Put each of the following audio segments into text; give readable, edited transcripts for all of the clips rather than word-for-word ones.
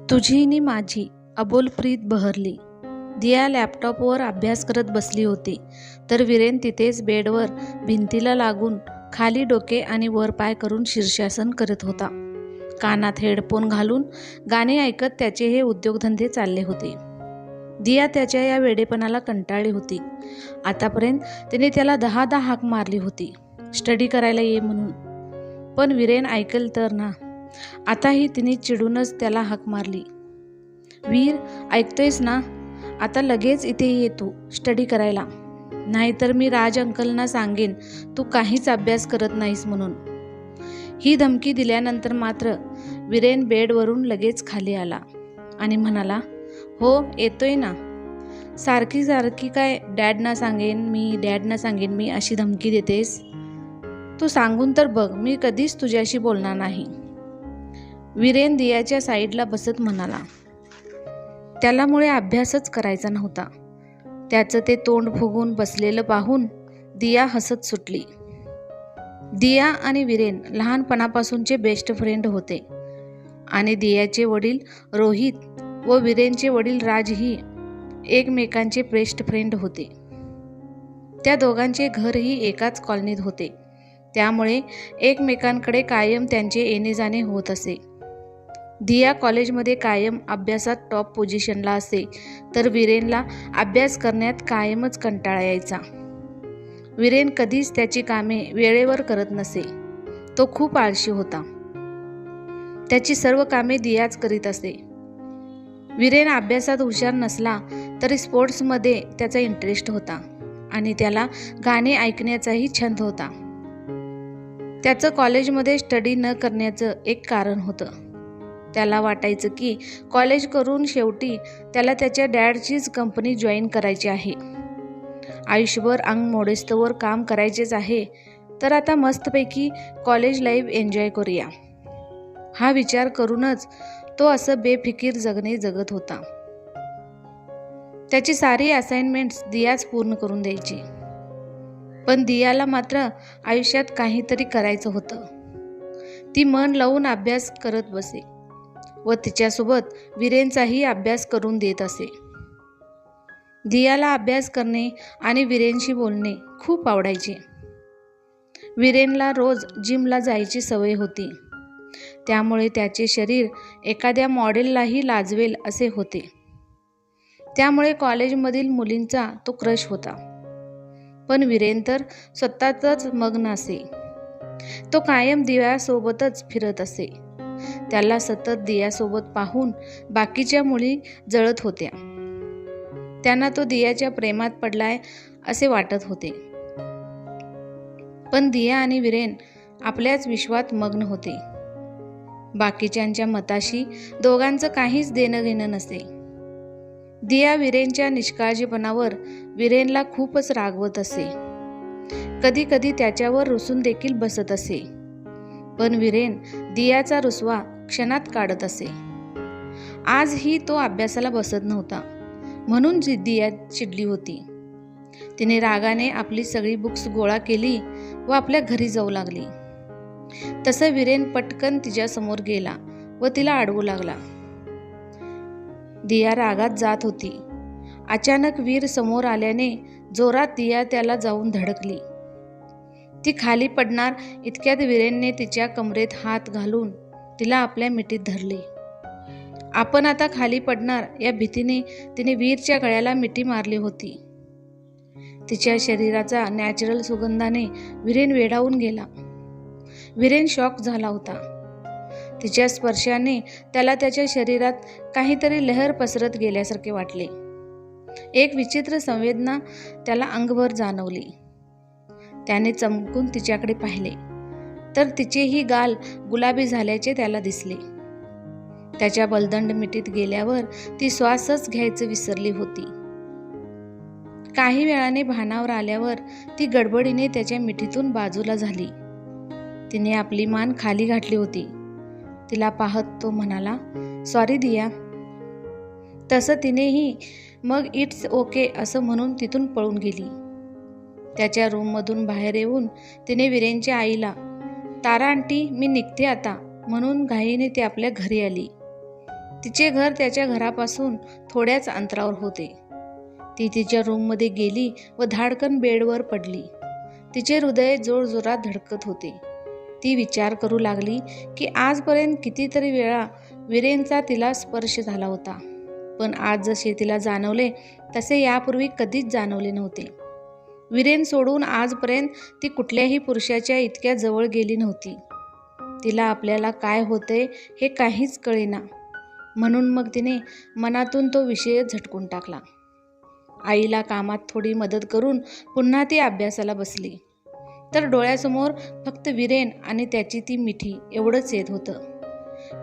तुझी नि माझी अबोल प्रीत बहरली. दिया लॅपटॉपवर अभ्यास करत बसली होती तर वीरेन तिथेच बेडवर भिंतीला लागून खाली डोके आणि वर पाय करून शीर्षासन करत होता. कानात हेडफोन घालून गाणे ऐकत त्याचे हे उद्योगधंदे चालले होते. दिया त्याच्या या वेडेपणाला कंटाळली होती. आतापर्यंत तिने त्याला 10 हाक मारली होती स्टडी करायला ये म्हणून, पण वीरेन ऐकेल तर ना. आताही तिने चिडूनच त्याला हाक मारली. वीर, ऐकतोयस ना? आता लगेच इथे ये तू स्टडी करायला, नाहीतर मी राज अंकलना सांगेन तू काहीच अभ्यास करत नाहीस म्हणून. ही धमकी दिल्यानंतर मात्र वीरेन बेडवरून लगेच खाली आला आणि म्हणाला, हो येतोय ना. सारखी सारखी काय डॅडना सांगेन मी अशी धमकी देतेस? तू सांगून तर बघ, मी कधीच तुझ्याशी बोलणार नाही. वीरेन दियाच्या साईडला बसत म्हणाला. त्याला मुळे अभ्यासच करायचा नव्हता. त्याचं ते तोंड फुगून बसलेलं पाहून दिया हसत सुटली. दिया आणि वीरेन लहानपणापासूनचे बेस्ट फ्रेंड होते आणि दियाचे वडील रोहित व वीरेनचे वडील राजही एकमेकांचे बेस्ट फ्रेंड होते. त्या दोघांचे घरही एकाच कॉलनीत होते, त्यामुळे एकमेकांकडे कायम त्यांचे येणे जाणे होत असे. दिया कॉलेजमध्ये कायम अभ्यासात टॉप पोझिशनला असे तर वीरेनला अभ्यास करण्यात कायमच कंटाळा यायचा. वीरेन कधीच त्याची कामे वेळेवर करत नसे. तो खूप आळशी होता. त्याची सर्व कामे दियाच करीत असे. वीरेन अभ्यासात हुशार नसला तरी स्पोर्ट्समध्ये त्याचा इंटरेस्ट होता आणि त्याला गाणे ऐकण्याचाही छंद होता. त्याचं कॉलेजमध्ये स्टडी न करण्याचं एक कारण होतं. त्याला वाटायचं की कॉलेज करून शेवटी त्याला त्याच्या डॅडचीच कंपनी जॉईन करायची आहे. आयुष्यभर अंग मोडेस्तोवर काम करायचेच आहे, तर आता मस्तपैकी कॉलेज लाईफ एन्जॉय करूया, हा विचार करूनच तो असं बेफिकीर जगणे जगत होता. त्याची सारी असाइनमेंट्स दियाच पूर्ण करून द्यायची, पण दियाला मात्र आयुष्यात काहीतरी करायचं होतं. ती मन लावून अभ्यास करत बसे व तिच्यासोबत वीरेनचाही अभ्यास करून देत असे. दियाला अभ्यास करणे आणि वीरेनशी बोलणे खूप आवडायचे. वीरेनला रोज जिमला जायची सवय होती, त्यामुळे त्याचे शरीर एखाद्या मॉडेललाही लाजवेल असे होते. त्यामुळे कॉलेजमधील मुलींचा तो क्रश होता. पण वीरेन तर स्वतःच मग्न असे. तो कायम दियासोबतच फिरत असे. त्याला सतत दियासोबत पाहून बाकीच्या मुली जळत होत्या. त्यांना तो दियाच्या प्रेमात पडलाय असे वाटत होते. पण दिया आणि वीरेन आपल्याच विश्वात मग्न होते. बाकीच्यांच्या मताशी दोघांचं काहीच देणं घेणं नसे. दिया वीरेनच्या निष्काळजीपणावर वीरेनला खूपच रागवत असे. कधी कधी त्याच्यावर रुसून देखील बसत असे. पण वीरेन दियाचा रुसवा क्षणात काढत असे. आजही तो अभ्यासाला बसत नव्हता म्हणून दिया चिडली होती. तिने रागाने आपली सगळी बुक्स गोळा केली व आपल्या घरी जाऊ लागली. तसं वीरेन पटकन तिच्यासमोर गेला व तिला अडवू लागला. दिया रागात जात होती. अचानक वीर समोर आल्याने जोरात दिया त्याला जाऊन धडकली. ती खाली पडणार इतक्यात वीरेनने तिच्या कमरेत हात घालून तिला आपल्या मिठीत धरले. आपण आता खाली पडणार या भीतीने तिने वीरच्या गळ्याला मिठी मारली होती. तिच्या शरीराचा नॅचरल सुगंधाने वीरेन वेडावून गेला. वीरेन शॉक झाला होता. तिच्या स्पर्शाने त्याला त्याच्या शरीरात काहीतरी लहर पसरत गेल्यासारखे वाटले. एक विचित्र संवेदना त्याला अंगभर जाणवली. त्याने चमकून तिच्याकडे पाहिले तर तिचेही गाल गुलाबी झाल्याचे त्याला दिसले. त्याच्या बलदंड मिठीत गेल्यावर ती श्वासच घ्यायचं विसरली होती. काही वेळाने भानावर आल्यावर ती गडबडीने त्याच्या मिठीतून बाजूला झाली. तिने आपली मान खाली घातली होती. तिला पाहत तो म्हणाला, सॉरी दिया. तसं तिनेही मग इट्स ओके असं म्हणून तिथून पळून गेली. त्याच्या रूममधून बाहेर येऊन तिने वीरेनच्या आईला, तारा आंटी मी निघते आता म्हणून घाईने ती आपल्या घरी आली. तिचे घर त्याच्या घरापासून थोड्याच अंतरावर होते. ती तिच्या रूममध्ये गेली व धाडकन बेडवर पडली. तिचे हृदय जोरजोरात धडकत होते. ती विचार करू लागली की आजपर्यंत कितीतरी वेळा वीरेनचा तिला स्पर्श झाला होता, पण आज जसे तिला जाणवले तसे यापूर्वी कधीच जाणवले नव्हते. वीरेन सोडून आजपर्यंत ती कुठल्याही पुरुषाच्या इतक्या जवळ गेली नव्हती. तिला आपल्याला काय होतंय हे काहीच कळेना, म्हणून मग तिने मनातून तो विषय झटकून टाकला. आईला कामात थोडी मदत करून पुन्हा ती अभ्यासाला बसली, तर डोळ्यासमोर फक्त वीरेन आणि त्याची ती मिठी एवढंच येत होतं.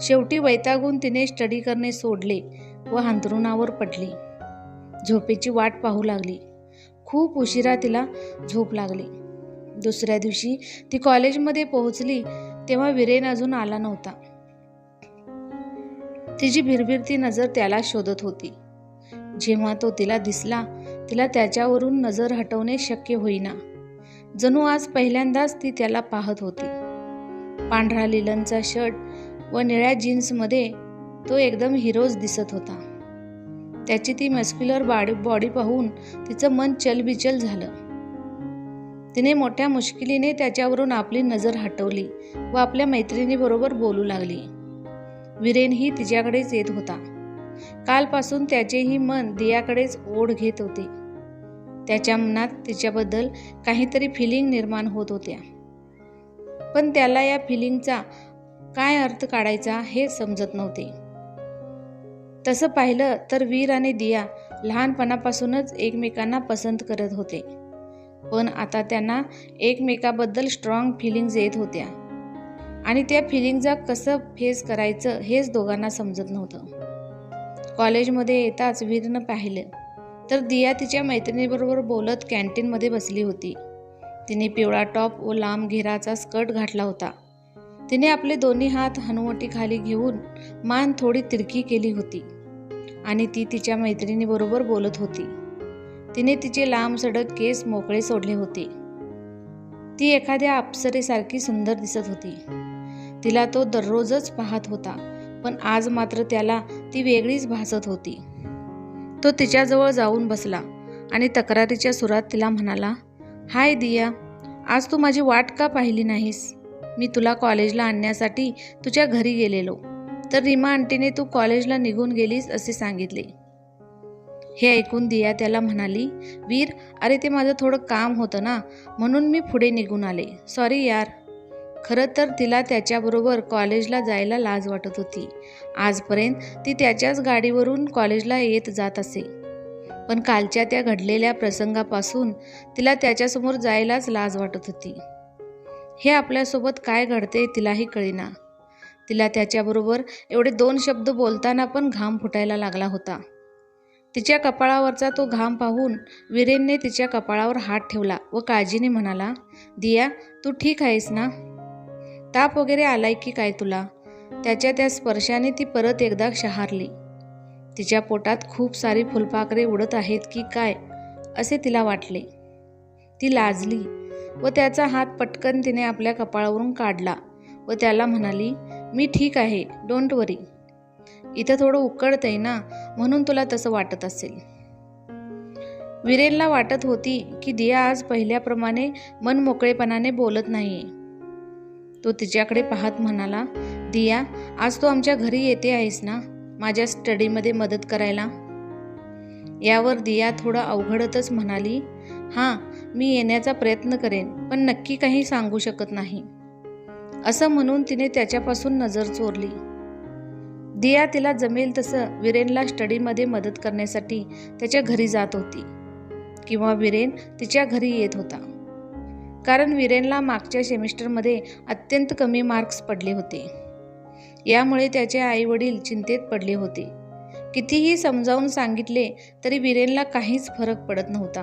शेवटी वैतागून तिने स्टडी करणे सोडले व अंथरुणावर पडली. झोपेची वाट पाहू लागली. खूप उशिरा तिला झोप लागली. दुसऱ्या दिवशी ती कॉलेजमध्ये पोहोचली तेव्हा वीरेन अजून आला नव्हता. तिची भिरभिरती नजर त्याला शोधत होती. जेव्हा तो तिला दिसला, तिला त्याच्यावरून नजर हटवणे शक्य होईना. जणू आज पहिल्यांदाच ती त्याला पाहत होती. पांढरा लिलनचा शर्ट व निळ्या जीन्समध्ये तो एकदम हिरोज दिसत होता. त्याची ती मस्क्युलर बॉडी पाहून तिचं मन चलबिचल झालं. तिने मोठ्या मुश्किलीने त्याच्यावरून आपली नजर हटवली व आपल्या मैत्रिणीबरोबर बोलू लागली. वीरेनही तिच्याकडेच येत होता. कालपासून त्याचेही मन दियाकडेच ओढ घेत होते. त्याच्या मनात तिच्याबद्दल काहीतरी फिलिंग निर्माण होत होत्या, पण त्याला या फिलिंगचा काय अर्थ काढायचा हे समजत नव्हते. तसं पाहिलं तर वीर आणि दिया लहानपणापासूनच एकमेकांना पसंत करत होते, पण आता त्यांना एकमेकाबद्दल स्ट्रॉंग फिलिंग्ज येत होत्या आणि त्या फिलिंगचा कसं फेस करायचं हेच दोघांना समजत नव्हतं. कॉलेजमध्ये येताच वीरनं पाहिलं तर दिया तिच्या मैत्रिणीबरोबर बोलत कॅन्टीनमध्ये बसली होती. तिने पिवळा टॉप व लांब घेराचा स्कर्ट घातला होता. तिने आपले दोन्ही हात हनुवटीखाली घेऊन मान थोडी तिरकी केली होती आणि ती तिच्या मैत्रिणीबरोबर बोलत होती. तिने तिचे लांब सडक केस मोकळे सोडले होते. ती एखाद्या अप्सरेसारखी सुंदर दिसत होती. तिला तो दररोजच पाहत होता, पण आज मात्र त्याला ती वेगळीच भासत होती. तो तिच्याजवळ जाऊन बसला आणि तक्रारीच्या सुरात तिला म्हणाला, हाय दिया, आज तू माझी वाट का पाहिली नाहीस? मी तुला कॉलेजला आणण्यासाठी तुझ्या घरी गेलेलो, तर रीमा आंटीने तू कॉलेजला निघून गेलीस असे सांगितले. हे ऐकून दिया त्याला म्हणाली, वीर, अरे ते माझं थोडं काम होतं ना, म्हणून मी पुढे निघून आले. सॉरी यार. खरं तर तिला त्याच्याबरोबर कॉलेजला जायला लाज वाटत होती. आजपर्यंत ती त्याच्याच गाडीवरून कॉलेजला येत जात असे, पण कालच्या त्या घडलेल्या प्रसंगापासून तिला त्याच्यासमोर जायलाच लाज वाटत होती. हे आपल्यासोबत काय घडते तिलाही कळेना. तिला त्याच्याबरोबर एवढे 2 शब्द बोलताना पण घाम फुटायला लागला होता. तिच्या कपाळावरचा तो घाम पाहून वीरेनने तिच्या कपाळावर हात ठेवला व काळजीने म्हणाला, दिया, तू ठीक आहेस ना? ताप वगैरे आलाय की काय तुला? त्याच्या त्या स्पर्शाने ती परत एकदा शहारली. तिच्या पोटात खूप सारी फुलपाखरे उडत आहेत की काय असे तिला वाटले. ती लाजली व त्याचा हात पटकन तिने आपल्या कपाळावरून काढला व त्याला म्हणाली, मी ठीक आहे, डोंट वरी. इथं थोडं उकळतंय ना, म्हणून तुला तसं वाटत असेल. वीरेनला वाटत होती की दिया आज पहिल्याप्रमाणे मनमोकळेपणाने बोलत नाहीये. तो तिच्याकडे पाहत म्हणाला, दिया, आज तू आमच्या घरी येते आहेस ना माझ्या स्टडीमध्ये मदत करायला? यावर दिया थोडं अवघडतच म्हणाली, हां, मी येण्याचा प्रयत्न करेन, पण नक्की काही सांगू शकत नाही. असं म्हणून तिने त्याच्यापासून नजर चोरली. दिया तिला जमेल तसं वीरेनला स्टडीमध्ये मदत करण्यासाठी त्याच्या घरी जात होती, किंवा वीरेन तिच्या घरी येत होता. कारण वीरेनला मागच्या सेमिस्टरमध्ये अत्यंत कमी मार्क्स पडले होते. यामुळे त्याचे आईवडील चिंतेत पडले होते. कितीही समजावून सांगितले तरी वीरेनला काहीच फरक पडत नव्हता.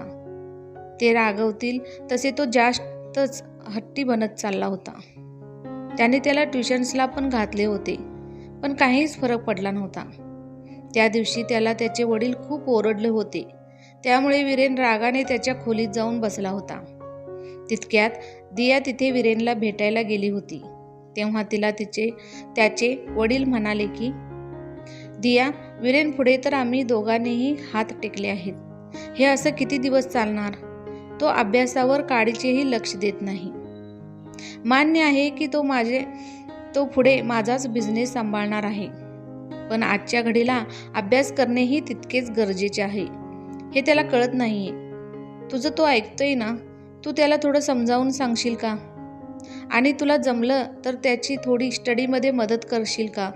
ते रागवतील तसे तो जास्तच हट्टी बनत चालला होता. त्याने त्याला ट्युशन्सला पण घातले होते, पण काहीच फरक पडला नव्हता. त्या दिवशी त्याला त्याचे वडील खूप ओरडले होते. त्यामुळे वीरेन रागाने त्याच्या खोलीत जाऊन बसला होता. तितक्यात दिया तिथे वीरेनला भेटायला गेली होती. तेव्हा तिला त्याचे वडील म्हणाले की, दिया, वीरेन पुढे तर आम्ही दोघांनीही हात टेकले आहेत. हे असं किती दिवस चालणार? तो अभ्यासावर काडीचेही लक्ष देत नाही. मान्य आहे की तो पुढे माझाच बिझनेस सांभाळणार आहे, पण आजच्या घडीला अभ्यास करणेही तितकेच गरजेचे आहे. हे त्याला कळत नाहीये. तुझं तो ऐकतोय ना? तू त्याला थोडं समजावून सांगशील का? आणि तुला जमलं तर त्याची थोडी स्टडीमध्ये मदत करशील का?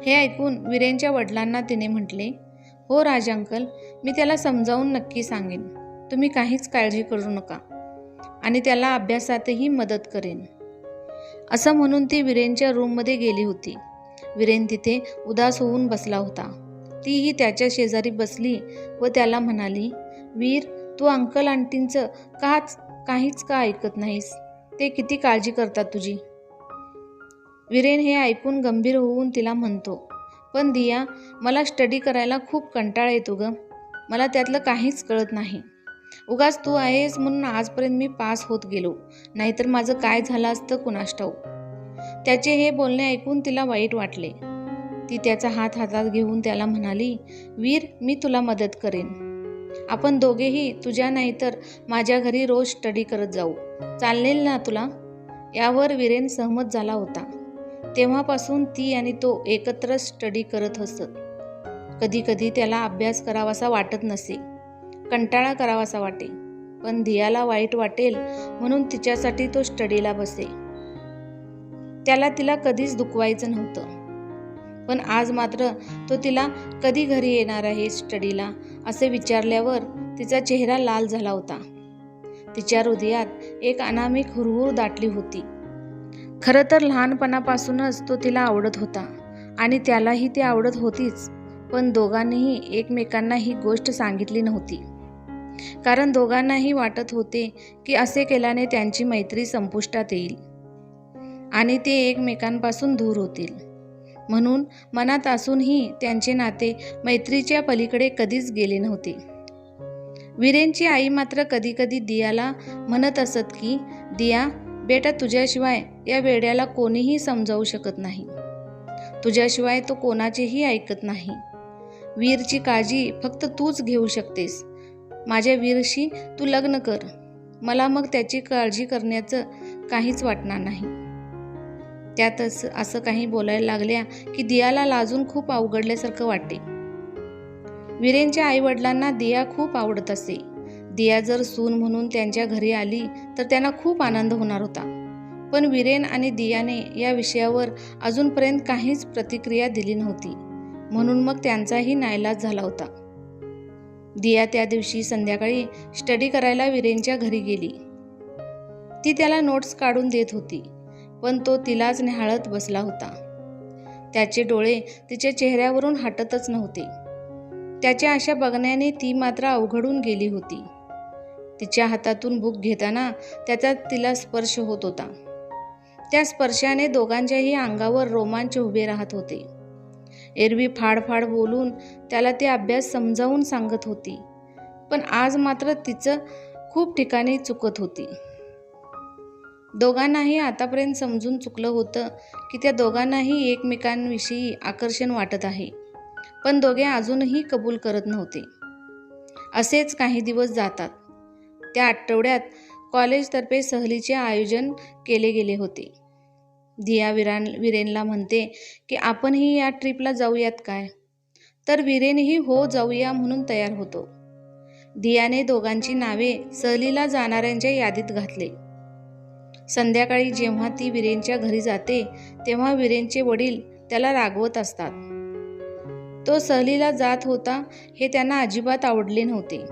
हे ऐकून वीरेनच्या वडिलांना तिने म्हटले, हो राज अंकल, मी त्याला समजावून नक्की सांगेन. तुम्ही काहीच काळजी करू नका आणि त्याला अभ्यासातही मदत करेन. असं म्हणून ती वीरेनच्या रूममध्ये गेली होती. वीरेन तिथे उदास होऊन बसला होता. तीही त्याच्या शेजारी बसली व त्याला म्हणाली, वीर, तू अंकल आंटींचं काहीच का ऐकत नाहीस? ते किती काळजी करतात तुझी. वीरेन हे ऐकून गंभीर होऊन तिला म्हणतो, पण दिया, मला स्टडी करायला खूप कंटाळा येतो ग. मला त्यातलं काहीच कळत नाही. उगाच तू आहेस म्हणून आजपर्यंत मी पास होत गेलो, नाहीतर माझं काय झालं असतं कुणास ठाऊक. त्याचे हे बोलणे ऐकून तिला वाईट वाटले. ती त्याचा हात हातात घेऊन त्याला म्हणाली, वीर, मी तुला मदत करेन. आपण दोघेही तुझ्या नाहीतर माझ्या घरी रोज स्टडी करत जाऊ. चालेल ना तुला? यावर वीरेन सहमत झाला होता. तेव्हापासून ती आणि तो एकत्र स्टडी करत असत. कधी कधी त्याला अभ्यास करावासा वाटत नसे, कंटाळा करावासा वाटे, पण दियाला वाईट वाटेल म्हणून तिच्यासाठी तो स्टडीला बसे. त्याला तिला कधीच दुखवायचं नव्हतं. पण आज मात्र तो तिला कधी घरी येणार आहे स्टडीला असे विचारल्यावर तिचा चेहरा लाल झाला होता. तिच्या हृदयात एक अनामिक हुरहुर दाटली होती. खरं तर लहानपणापासूनच तो तिला आवडत होता आणि त्यालाही ती आवडत होतीच, पण दोघांनीही एकमेकांना ही गोष्ट सांगितली नव्हती. कारण दोघांनाही वाटत होते की असे केल्याने त्यांची मैत्री संपुष्टात येईल आणि ते एकमेकांपासून दूर होतील. म्हणून मनात असूनही त्यांचे नाते मैत्रीच्या पलीकडे कधीच गेले नव्हते. वीरेनची आई मात्र कधी कधी दियाला म्हणत असत की, दिया बेटा, तुझ्याशिवाय या वेड्याला कोणीही समजावू शकत नाही. तुझ्याशिवाय तो कोणाचेही ऐकत नाही. वीरची काळजी फक्त तूच घेऊ शकतेस. माझ्या वीरशी तू लग्न कर. मला मग त्याची काळजी करण्याचं काहीच वाटणार नाही. त्यातच असं काही बोलायला लागल्या की दियाला लाजून खूप अवघडल्यासारखं वाटे. वीरेनच्या आईवडिलांना दिया खूप आवडत असे. दिया जर सून म्हणून त्यांच्या घरी आली तर त्यांना खूप आनंद होणार होता. पण वीरेन आणि दियाने या विषयावर अजूनपर्यंत काहीच प्रतिक्रिया दिली नव्हती, म्हणून मग त्यांचाही नाईलाज झाला होता. दिया त्या दिवशी संध्याकाळी स्टडी करायला वीरेनच्या घरी गेली. ती त्याला नोट्स काढून देत होती, पण तो तिलाच निहाळत बसला होता. त्याचे डोळे तिच्या चेहऱ्यावरून हटतच नव्हते. त्याच्या अशा बघण्याने ती मात्र अवघडून गेली होती. तिच्या हातातून बुक घेताना त्याचा तिला स्पर्श होत होता. त्या स्पर्शाने दोघांच्याही अंगावर रोमांच उभे राहत होते. एरवी फाडफाड बोलून त्याला ते अभ्यास समजावून सांगत होती, पण आज मात्र तिचं खूप ठिकाणी चुकत होती. दोघांनाही आतापर्यंत समजून चुकलं होतं की त्या दोघांनाही एकमेकांविषयी आकर्षण वाटत आहे, पण दोघे अजूनही कबूल करत नव्हते. असेच काही दिवस जातात. त्या आठवड्यात कॉलेजतर्फे सहलीचे आयोजन केले गेले होते. दिया वीरेनला म्हणते की आपणही या ट्रिपला जाऊयात काय? तर वीरेनही हो जाऊया म्हणून तयार होतो. दियाने दोघांची नावे सहलीला जाणाऱ्यांच्या यादीत घातले. संध्याकाळी जेव्हा ती वीरेनच्या घरी जाते तेव्हा वीरेनचे वडील त्याला रागवत असतात. तो सहलीला जात होता हे त्यांना अजिबात आवडले नव्हते.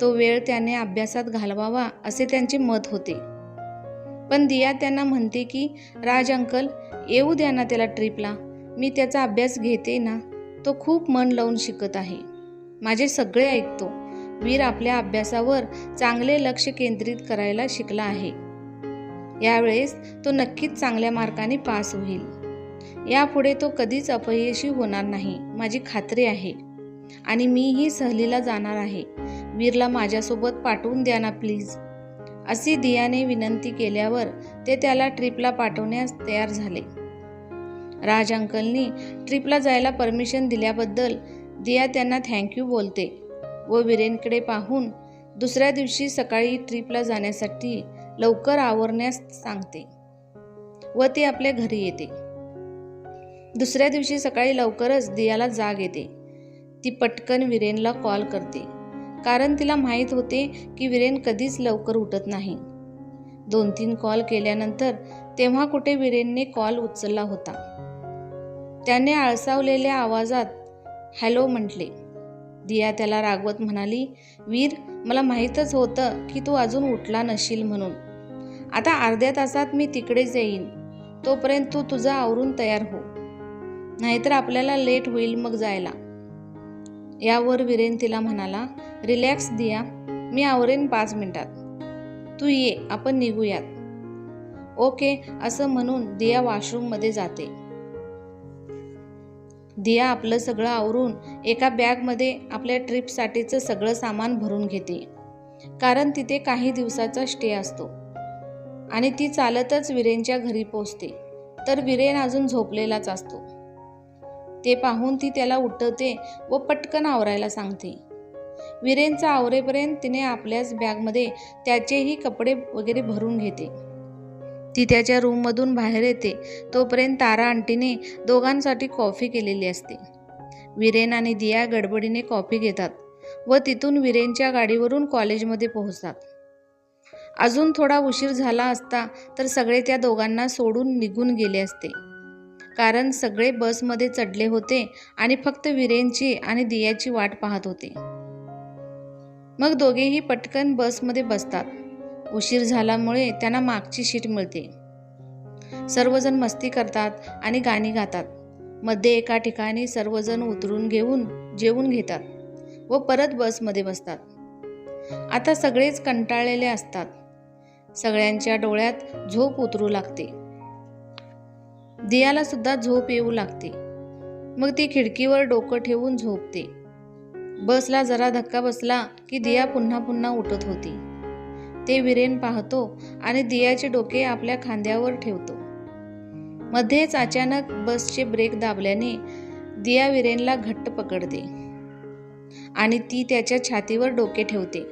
तो वेळ त्याने अभ्यासात घालवावा असे त्यांचे मत होते. पण दिया त्यांना म्हणते की राज अंकल, येऊ द्या ना त्याला ट्रिपला. मी त्याचा अभ्यास घेते ना. तो खूप मन लावून शिकत आहे. माझे सगळे ऐकतो. वीर आपल्या अभ्यासावर चांगले लक्ष केंद्रित करायला शिकला आहे. यावेळेस तो नक्कीच चांगल्या मार्काने पास होईल. यापुढे तो कधीच अपयशी होणार नाही, माझी खात्री आहे. आणि मीही सहलीला जाणार आहे. वीरला माझ्यासोबत पाठवून द्या ना प्लीज. अशी दियाने विनंती केल्यावर ते त्याला ट्रिपला पाठवण्यास तयार झाले. राज अंकलनी ट्रिपला जायला परमिशन दिल्याबद्दल दिया त्यांना थँक्यू बोलते व वीरेनकडे पाहून दुसऱ्या दिवशी सकाळी ट्रिपला जाण्यासाठी लवकर आवरण्यास सांगते व ती आपल्या घरी येते. दुसऱ्या दिवशी सकाळी लवकरच दियाला जाग येते. ती पटकन वीरेनला कॉल करते कारण तिला माहीत होते की वीरेन कधीच लवकर उठत नाही. 2-3 कॉल केल्यानंतर तेव्हा कुठे वीरेनने कॉल उचलला होता. त्याने आळसावलेल्या आवाजात हॅलो म्हटले. दिया त्याला रागवत म्हणाली, वीर, मला माहीतच होतं की तू अजून उठला नशील म्हणून. आता अर्ध्या तासात मी तिकडेच येईन. तोपर्यंत तू तुझं आवरून तयार हो, नाहीतर आपल्याला लेट होईल मग जायला. यावर वीरेन तिला म्हणाला, रिलॅक्स दिया, मी आवरेन 5 मिनिटात. तू ये, आपण निघूयात. ओके असं म्हणून दिया वॉशरूममध्ये जाते. दिया आपलं सगळं आवरून एका बॅगमध्ये आपल्या ट्रिपसाठीचं सगळं सामान भरून घेते कारण तिथे काही दिवसाचा स्टे असतो. आणि ती चालतच वीरेनच्या घरी पोहोचते तर वीरेन अजून झोपलेलाच असतो. ते पाहून ती त्याला उठवते व पटकन आवरायला सांगते. वीरेनचं आवरेपर्यंत तिने आपल्याच बॅगमध्ये त्याचेही कपडे वगैरे भरून घेते. ती त्याच्या रूममधून बाहेर येते तोपर्यंत तारा आंटीने दोघांसाठी कॉफी केलेली असते. वीरेन आणि दिया गडबडीने कॉफी घेतात व तिथून वीरेनच्या गाडीवरून कॉलेजमध्ये पोहोचतात. अजून थोडा उशीर झाला असता तर सगळे त्या दोघांना सोडून निघून गेले असते कारण सगळे बसमध्ये चढले होते आणि फक्त वीरेनची आणि दियाची वाट पाहत होते. मग दोघेही पटकन बसमध्ये बसतात. उशीर झाल्यामुळे त्यांना मागची सीट मिळते. सर्वजण मस्ती करतात आणि गाणी गातात. मध्ये एका ठिकाणी सर्वजण उतरून घेऊन जेवून घेतात व परत बसमध्ये बसतात. आता सगळेच कंटाळलेले असतात. सगळ्यांच्या डोळ्यात झोप उतरू लागते. दियाला सुद्धा झोप येऊ लागते. मग ती खिडकीवर डोकं ठेवून झोपते. बसला जरा धक्का बसला की दिया पुन्हा पुन्हा उठत होती. ते वीरेन पाहतो आणि दियाचे डोके आपल्या खांद्यावर ठेवतो. मध्येच अचानक बसचे ब्रेक दाबल्याने दिया वीरेनला घट्ट पकडते आणि ती त्याच्या छातीवर डोके ठेवते.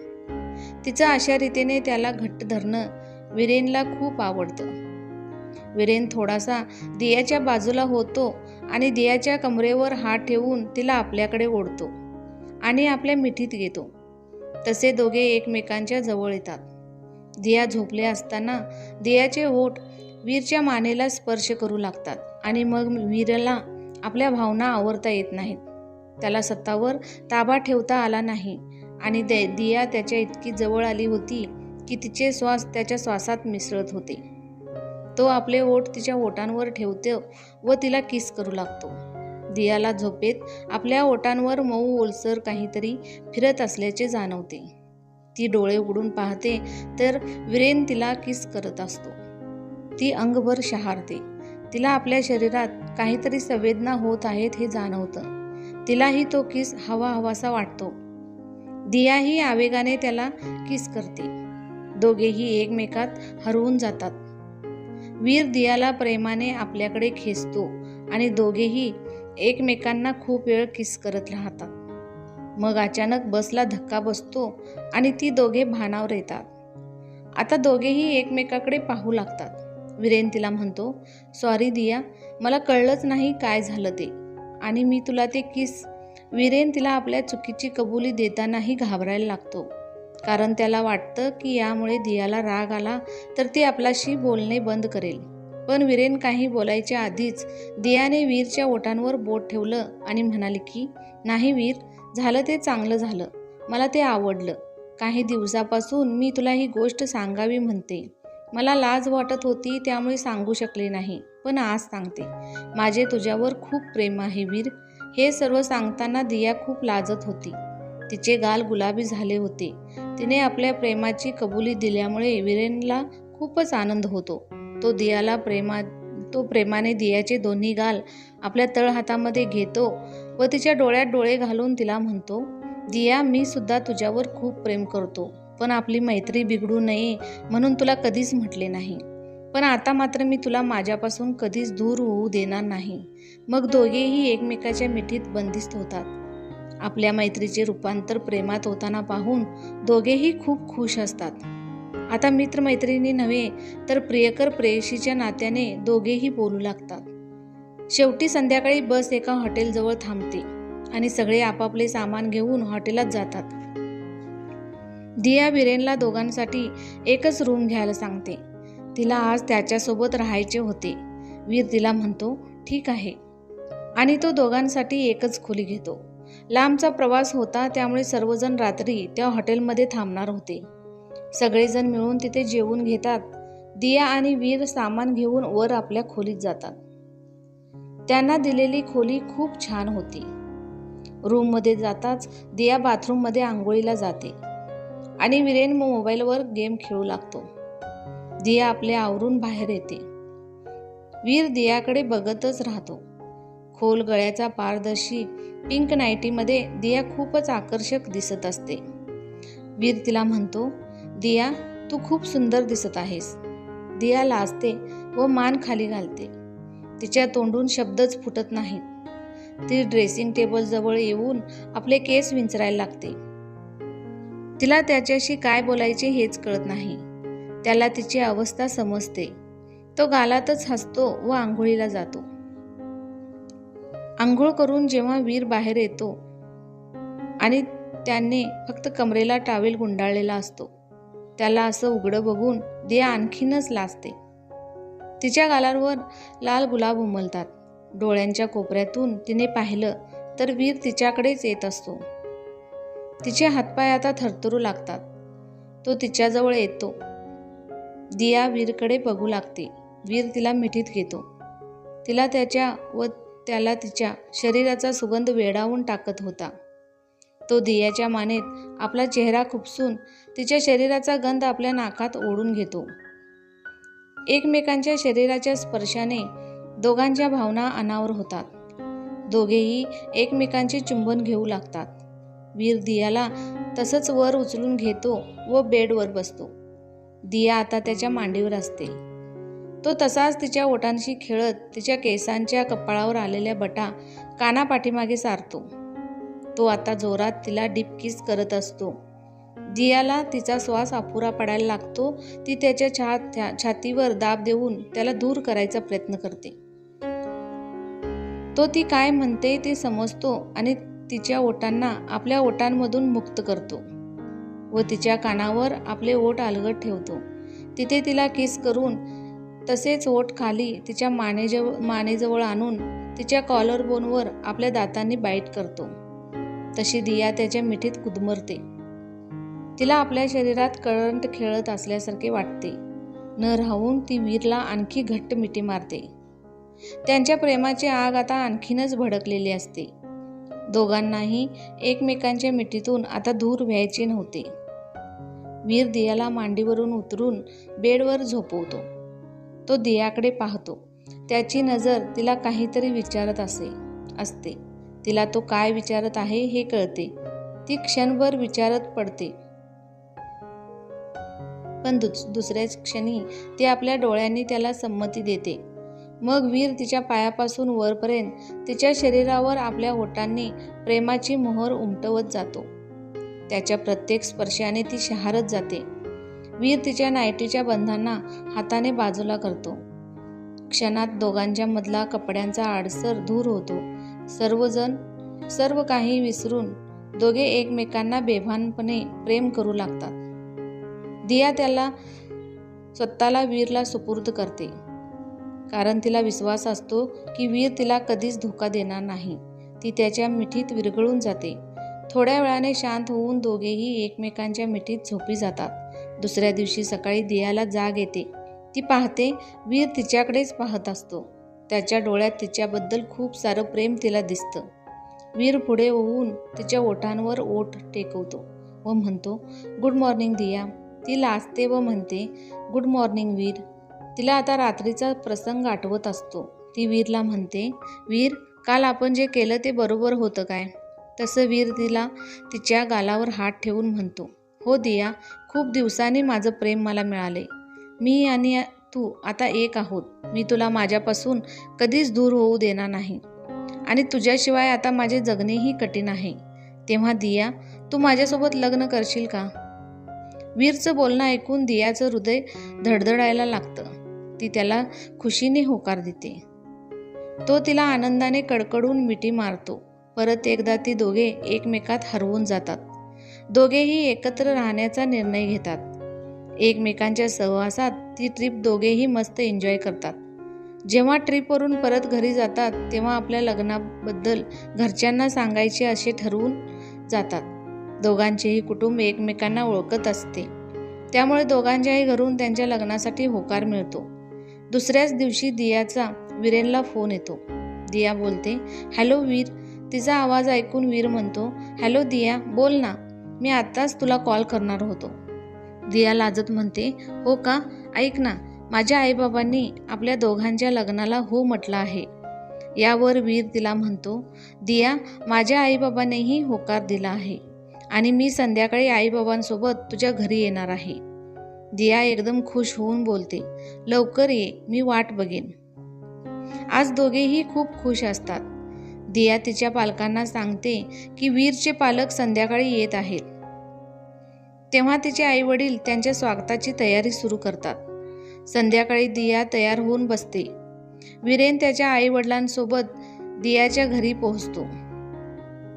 तिचं अशा रीतीने त्याला घट्ट धरणं वीरेनला खूप आवडतं. वीरेन थोडासा दियाच्या बाजूला होतो आणि दियाच्या कमरेवर हात ठेवून तिला आपल्याकडे ओढतो आणि आपल्या मिठीत घेतो. तसे दोघे एकमेकांच्या जवळ येतात. दिया झोपले असताना दियाचे ओठ वीरच्या मानेला स्पर्श करू लागतात आणि मग वीरला आपल्या भावना आवरता येत नाहीत. त्याला स्वतःवर ताबा ठेवता आला नाही आणि दिया त्याच्या इतकी जवळ आली होती की तिचे श्वास त्याच्या श्वासात मिसळत होते. तो आपले ओठ तिच्या ओठांवर ठेवतो व तिला किस करू लागतो. दियाला झोपेत आपल्या ओठांवर मऊ ओलसर काहीतरी फिरत असल्याचे जाणवते. ती डोळे उघडून पाहते तर वीरेन तिला किस करत असतो. ती अंगभर शहारते. तिला आपल्या शरीरात काहीतरी संवेदना होत आहेत हे जाणवतं. तिलाही तो किस हवासा वाटतो. दियाही आवेगाने त्याला किस करते. दोघेही एकमेकात हरवून जातात. वीर दियाला प्रेमाने आपल्याकडे खेचतो आणि दोघेही एकमेकांना खूप वेळ किस करत राहतात. मग अचानक बसला धक्का बसतो आणि ती दोघे भानावर येतात. आता दोघेही एकमेकाकडे पाहू लागतात. वीरेन तिला म्हणतो, सॉरी दिया, मला कळलंच नाही काय झालं ते, आणि मी तुला ते किस. वीरेन तिला आपल्या चुकीची कबुली देतानाही घाबरायला लागतो कारण त्याला वाटतं की यामुळे दियाला राग आला तर ती आपल्याशी बोलणे बंद करेल. पण वीरेन काही बोलायच्या आधीच दियाने वीरच्या ओठांवर बोट ठेवलं आणि म्हणाली की नाही वीर, झालं ते चांगलं झालं, मला ते आवडलं. काही दिवसापासून मी तुला ही गोष्ट सांगावी म्हणते. मला लाज वाटत होती त्यामुळे सांगू शकले नाही, पण आज सांगते. माझे तुझ्यावर खूप प्रेम आहे वीर. हे सर्व सांगताना दिया खूप लाजत होती. तिचे गाल गुलाबी झाले होते. तिने आपल्या प्रेमाची कबुली दिल्यामुळे वीरेनला खूपच आनंद होतो. तो प्रेमाने दियाचे दोन्ही गाल आपल्या तळहातामध्ये घेतो व तिच्या डोळ्यात डोळे घालून तिला म्हणतो, दिया, मी सुद्धा तुझ्यावर खूप प्रेम करतो, पण आपली मैत्री बिघडू नये म्हणून तुला कधीच म्हटले नाही. पण आता मात्र मी तुला माझ्यापासून कधीच दूर होऊ देणार नाही. मग दोघेही एकमेकाच्या मिठीत बंदिस्त होतात. आपल्या मैत्रीचे रूपांतर प्रेमात होताना पाहून दोघेही खूप खुश असतात. आता मित्रमैत्रिणी नव्हे तर प्रियकर प्रेयसीच्या नात्याने दोघेही बोलू लागतात. शेवटी संध्याकाळी बस एका हॉटेलजवळ थांबते आणि सगळे आपापले सामान घेऊन हॉटेलात जातात. दिया वीरेनला दोघांसाठी एकच रूम घ्यायला सांगते. तिला आज त्याच्यासोबत राहायचे होते. वीर तिला म्हणतो ठीक आहे आणि तो दोघांसाठी एकच खोली घेतो. लांबचा प्रवास होता त्यामुळे सर्वजण रात्री त्या हॉटेलमध्ये थांबणार होते. सगळेजण मिळून तिथे जेवून घेतात. दिया आणि वीर सामान घेऊन वर आपल्या खोलीत जातात. त्यांना दिलेली खोली खूप छान होती. रूममध्ये जाताच दिया बाथरूममध्ये आंघोळीला जाते आणि वीरेन मोबाईलवर गेम खेळू लागतो. दिया आपले आवरून बाहेर येते. वीर दियाकडे बघतच राहतो. खोल गळ्याचा पारदर्शी पिंक नाईटीमध्ये दिया खूपच आकर्षक दिसत असते. वीर तिला म्हणतो, दिया तू खूप सुंदर दिसत आहेस. दिया लाजते व मान खाली घालते. तिच्या तोंडून शब्दच फुटत नाहीत. ती ड्रेसिंग टेबल जवळ येऊन आपले केस विंचरायला लागते. तिला त्याच्याशी काय बोलायचे हेच कळत नाही. त्याला तिची अवस्था समजते. तो गालातच हसतो व आंघोळीला जातो. आंघोळ करून जेव्हा वीर बाहेर येतो आणि त्याने फक्त कमरेला टॉवेल गुंडाळलेला असतो, त्याला असं उघडं बघून दिया आणखीनच लाजते. तिच्या गालावर लाल गुलाब उमलतात. डोळ्यांच्या कोपऱ्यातून तिने पाहिलं तर वीर तिच्याकडेच येत असतो. तिचे हातपाय आता थरथरू लागतात. तो तिच्याजवळ येतो. दिया वीरकडे बघू लागते. वीर तिला मिठीत घेतो. तिला त्याच्या व त्याला तिच्या शरीराचा सुगंध वेडावून टाकत होता. तो दियाच्या मानेत आपला चेहरा खुपसून तिच्या शरीराचा गंध आपल्या नाकात ओढून घेतो. एकमेकांच्या शरीराच्या स्पर्शाने दोघांच्या भावना अनावर होतात. दोघेही एकमेकांचे चुंबन घेऊ लागतात. वीर दियाला तसंच वर उचलून घेतो व बेडवर बसतो. दिया आता त्याच्या मांडीवर असते. तो तसाच तिच्या ओठांशी खेळत तिच्या केसांच्या कपाळावर आलेल्या बटा कानापाठीमागे सारतो. तो आता जोरात तिला डीप किस करत असतो. दियाला तिचा श्वास अपुरा पडायला लागतो. ती त्याच्या छातीवर दाब देऊन त्याला दूर करायचा प्रयत्न करते. तो ती काय म्हणते ते समजतो आणि तिच्या ओठांना आपल्या ओठांमधून मुक्त करतो व तिच्या कानावर आपले ओठ अलगद ठेवतो. तिथे तिला किस करून तसेच ओठ खाली तिच्या मानेजवळ आणून तिच्या कॉलर बोनवर आपल्या दातांनी बाईट करतो. तशी दिया त्याच्या मिठीत गुदमरते. तिला आपल्या शरीरात करंट खेळत असल्यासारखे वाटते. न राहून ती वीरला आणखी घट्ट मिठी मारते. त्यांच्या प्रेमाची आग आता आणखीनच भडकलेली असते. दोघांनाही एकमेकांच्या मिठीतून आता दूर व्हायचे नव्हते. वीर दियाला मांडीवरून उतरून बेडवर झोपवतो. तो दियाकडे पाहतो. त्याची नजर तिला काहीतरी विचारत असते. तिला तो काय विचारत आहे हे कळते. ती क्षणभर विचारत पडते, पण दुसऱ्याच क्षणी ती आपल्या डोळ्यांनी त्याला संमती देते. मग वीर तिच्या पायापासून वरपर्यंत तिच्या शरीरावर आपल्या ओठांनी प्रेमाची मोहर उमटवत जातो. त्याच्या प्रत्येक स्पर्शाने ती शहारत जाते. वीर तिच्या नाईटीच्या बंधांना हाताने बाजूला करतो. क्षणात दोघांच्या मधला कपड्यांचा आडसर दूर होतो. सर्व काही विसरून दोघे एकमेकांना बेभानपणे प्रेम करू लागतात. दिया स्वतःला वीरला सुपूर्द करते, कारण तिला विश्वास असतो की वीर तिला कधीच धोका देणार नाही. ती त्याच्या मिठीत विरघळून जाते. थोड्या वेळाने शांत होऊन दोघेही एकमेकांच्या मिठीत झोपी जातात. दुसऱ्या दिवशी सकाळी दियाला जाग येते. ती पाहते वीर तिच्याकडेच पाहत असतो. त्याच्या डोळ्यात तिच्याबद्दल खूप सारं प्रेम तिला दिसतं. वीर पुढे होऊन तिच्या ओठांवर ओठ टेकवतो व म्हणतो, गुड मॉर्निंग दिया. ती लाजते व म्हणते, गुड मॉर्निंग वीर. तिला आता रात्रीचा प्रसंग आठवत असतो. ती वीरला म्हणते, वीर काल आपण जे केलं ते बरोबर होतं काय? तसं वीर तिच्या गालावर हात ठेवून म्हणतो, हो दिया, खूप दिवसांनी माझं प्रेम मला मिळाले. मी आणि तू आता एक आहोत. मी तुला माझ्यापासून कधीच दूर होऊ देणार नाही आणि तुझ्याशिवाय आता माझे जगणेही कठीण आहे. तेव्हा दिया, तू माझ्यासोबत लग्न करशील का? वीरचं बोलणं ऐकून दियाचं हृदय धडधडायला लागतं. ती त्याला खुशीने होकार देते. तो तिला आनंदाने कडकडून मिठी मारतो. परत एकदा ती दोघे एकमेकात हरवून जातात. दोघेही एकत्र राहण्याचा निर्णय घेतात. एकमेकांच्या सहवासात ती ट्रिप दोघेही मस्त एन्जॉय करतात. जेव्हा ट्रिपवरून परत घरी जातात तेव्हा आपल्या लग्नाबद्दल घरच्यांना सांगायचे असे ठरवून जातात. दोघांचेही कुटुंब एकमेकांना ओळखत असते, त्यामुळे दोघांच्याही घरून त्यांच्या लग्नासाठी होकार मिळतो. दुसऱ्याच दिवशी दियाचा वीरेनला फोन येतो. दिया बोलते, हॅलो वीर. तिचा आवाज ऐकून वीर म्हणतो, हॅलो दिया, बोल ना, मी आत्ताच तुला कॉल करणार होतो. दिया लाजत म्हणते, हो का? ऐक ना, माझ्या आईबाबांनी आपल्या दोघांच्या लग्नाला हो म्हटलं आहे. यावर वीर तिला म्हणतो, दिया, माझ्या आईबाबांनीही होकार दिला आहे आणि मी संध्याकाळी आईबाबांसोबत तुझ्या घरी येणार आहे. दिया एकदम खुश होऊन बोलते, लवकर ये, मी वाट बघेन. आज दोघेही खूप खुश असतात. दिया तिच्या पालकांना सांगते की वीरचे पालक संध्याकाळी येत आहेत. तेव्हा तिचे आईवडील त्यांच्या स्वागताची तयारी सुरू करतात. संध्याकाळी दिया तयार होऊन बसते. वीरेन त्याच्या आईवडिलांसोबत दियाच्या घरी पोहोचतो.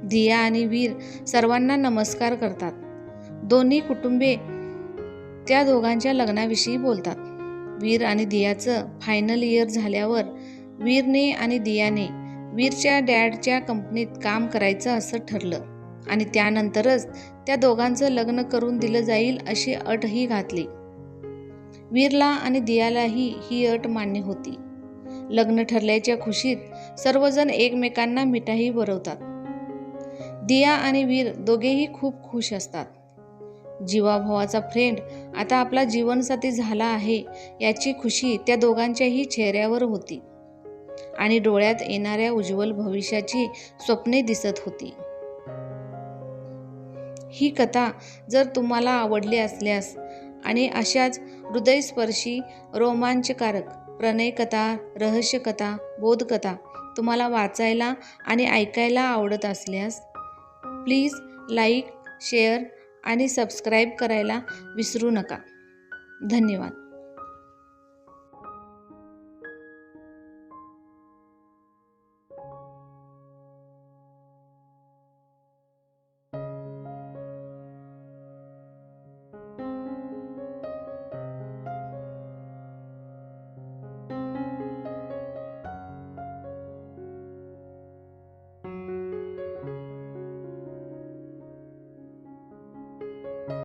दिया आणि वीर सर्वांना नमस्कार करतात. दोन्ही कुटुंबे त्या दोघांच्या लग्नाविषयी बोलतात. वीर आणि दियाचं फायनल इयर झाल्यावर वीरने आणि दियाने वीरच्या डॅडच्या कंपनीत काम करायचं असं ठरलं आणि त्यानंतरच त्या दोघांचं लग्न करून दिलं जाईल अशी अटही घातली. वीरला आणि दियालाही ही अट मान्य होती. लग्न ठरल्याच्या खुशीत सर्वजण एकमेकांना मिठाई भरवतात. दिया आणि वीर दोघेही खूप खुश असतात. जीवाभावाचा फ्रेंड आता आपला जीवनसाथी झाला आहे याची खुशी त्या दोघांच्याही चेहऱ्यावर होती आणि डोळ्यात येणाऱ्या उज्ज्वल भविष्याची स्वप्ने दिसत होती. ही कथा जर तुम्हाला आवडली असल्यास आणि अशाच हृदयस्पर्शी, रोमांचकारक प्रणयकथा, रहस्यकथा, बोधकथा तुम्हाला वाचायला आणि ऐकायला आवडत असल्यास प्लीज लाईक, शेअर आणि सबस्क्राईब करायला विसरू नका. धन्यवाद.